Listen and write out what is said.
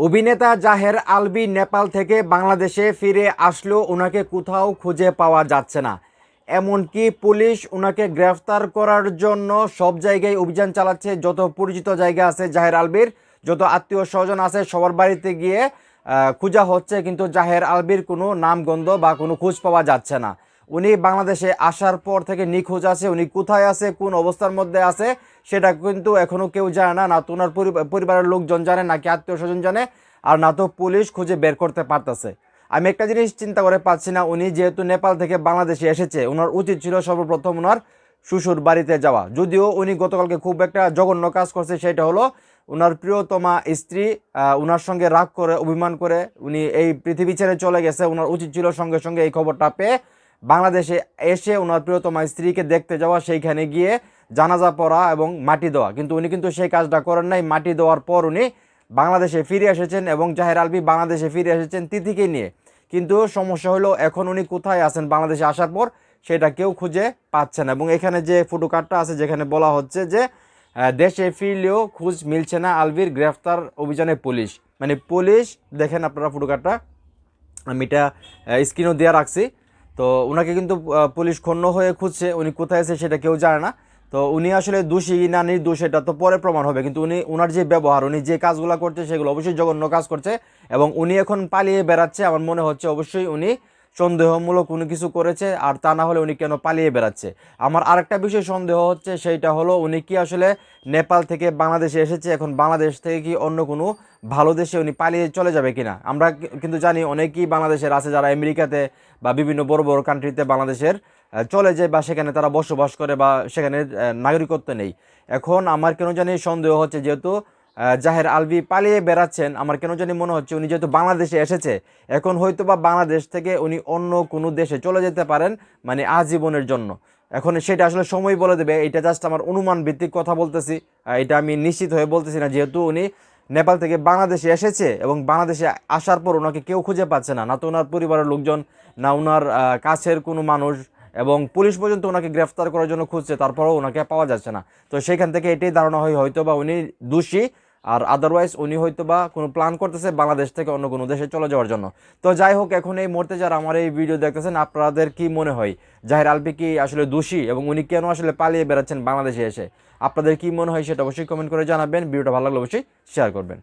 অভিনেতা জাহের আলভী নেপাল থেকে বাংলাদেশে ফিরে আসলেও ওনাকে কোথাও খুঁজে পাওয়া যাচ্ছে না। এমনকি পুলিশ ওনাকে গ্রেফতার করার জন্য সব জায়গায় অভিযান চালাচ্ছে। যত পরিচিত জায়গা আছে জাহের আলভীর, যত আত্মীয় স্বজন আছে সবার বাড়িতে গিয়ে খোঁজা হচ্ছে, কিন্তু জাহের আলভীর কোনো নামগন্ধ বা কোনো খোঁজ পাওয়া যাচ্ছে না। উনি বাংলাদেশে আসার পর থেকে নিখোঁজ আছে। উনি কোথায় আছে, কোন অবস্থার মধ্যে আছে সেটা কিন্তু এখনও কেউ জানে না। না তো ওনার পরিবারের লোকজন জানে, নাকি আত্মীয় স্বজন জানে, আর না তো পুলিশ খুঁজে বের করতে পারতেছে। আমি একটা জিনিস চিন্তা করে পাচ্ছি না, উনি যেহেতু নেপাল থেকে বাংলাদেশে এসেছে, ওনার উচিত ছিল সর্বপ্রথম ওনার শ্বশুর বাড়িতে যাওয়া। যদিও উনি গতকালকে খুব একটা জঘন্য কাজ করছে, সেটা হলো ওনার প্রিয়তমা স্ত্রী ওনার সঙ্গে রাগ করে, অভিমান করে উনি এই পৃথিবী ছেড়ে চলে গেছে। ওনার উচিত ছিল সঙ্গে সঙ্গে এই খবরটা পেয়ে বাংলাদেশে এসে ওনার প্রিয়তমা স্ত্রীকে দেখতে যাওয়া, সেইখানে গিয়ে জানাজা পড়া এবং মাটি দেওয়া। কিন্তু উনি কিন্তু সেই কাজটা করেন নাই। মাটি দেওয়ার পর উনি বাংলাদেশে ফিরে এসেছেন এবং জাহের আলভী বাংলাদেশে ফিরে এসেছেন তিথিকে নিয়ে। কিন্তু সমস্যা হলো এখন উনি কোথায় আছেন বাংলাদেশে আসার পর সেটা কেউ খুঁজে পাচ্ছে না। এবং এখানে যে ফটো কার্ডটা আছে যেখানে বলা হচ্ছে যে দেশে ফিরলেও খোঁজ মিলছে না আলভীর, গ্রেফতার অভিযানে পুলিশ। মানে পুলিশ, দেখেন আপনারা ফটো কার্ডটা, আমি এটা স্ক্রিনও দেওয়া রাখছি। তো ওনাকে কিন্তু পুলিশ ক্ষুণ্ণ হয়ে খুঁজছে, উনি কোথায় আছে সেটা কেউ জানে না। তো উনি আসলে দোষী না নির্দোষ এটা তো পরে প্রমাণ হবে, কিন্তু উনি ওনার যে ব্যবহার, উনি যে কাজগুলো করছে সেগুলো অবশ্যই জঘন্য কাজ করছে। এবং উনি এখন পালিয়ে বেড়াচ্ছে। আমার মনে হচ্ছে অবশ্যই উনি সন্দেহমূলক কোনো কিছু করেছে, আর তা না হলে উনি কেন পালিয়ে বেড়াচ্ছে। আমার আরেকটা বিষয় সন্দেহ হচ্ছে, সেইটা হলো উনি কি আসলে নেপাল থেকে বাংলাদেশে এসেছে, এখন বাংলাদেশ থেকে কি অন্য কোনো ভালো দেশে উনি পালিয়ে চলে যাবে কিনা। আমরা কিন্তু জানি অনেকেই বাংলাদেশের আছে যারা আমেরিকাতে বা বিভিন্ন বড় বড় কান্ট্রিতে বাংলাদেশের চলে যায়, বা সেখানে তারা বসবাস করে, বা সেখানে নাগরিকত্ব নেই। এখন আমার কেন জানি সন্দেহ হচ্ছে, যেহেতু জাহের আলভী পালিয়ে বেড়াচ্ছেন, আমার কেন জানি মনে হচ্ছে উনি যেহেতু বাংলাদেশে এসেছে, এখন হয়তো বা বাংলাদেশ থেকে উনি অন্য কোনো দেশে চলে যেতে পারেন, মানে আজীবনের জন্য। এখন সেটা আসলে সময় বলে দেবে, এটা জাস্ট আমার অনুমান ভিত্তিক কথা বলতেছি। এটা আমি নিশ্চিত হয়ে বলতেছি না, যেহেতু উনি নেপাল থেকে বাংলাদেশে এসেছে এবং বাংলাদেশে আসার পর ওনাকে কেউ খুঁজে পাচ্ছে না, না তো ওনার পরিবারের লোকজন, না ওনার কাছের কোনো মানুষ, এবং পুলিশ পর্যন্ত ওনাকে গ্রেফতার করার জন্য খুঁজছে, তারপরেও ওনাকে পাওয়া যাচ্ছে না। তো সেখান থেকে এটাই ধারণা হয় হয়তো বা উনি দোষী, আর আদারওয়াইজ উনি হয়তো বা কোনো প্ল্যান করতেছে বাংলাদেশ থেকে অন্য কোনো দেশে চলে যাওয়ার জন্য। তো যাই হোক, এখন এই মুহূর্তে যারা আমার এই ভিডিও দেখতেছেন, আপনাদের কি মনে হয় জাহের আলভী কি আসলে দোষী, এবং উনি কেন আসলে পালিয়ে বেড়াচ্ছেন বাংলাদেশে এসে? আপনাদের কি মনে হয় সেটা অবশ্যই কমেন্ট করে জানাবেন। ভিডিওটা ভালো লাগলে অবশ্যই শেয়ার করবেন।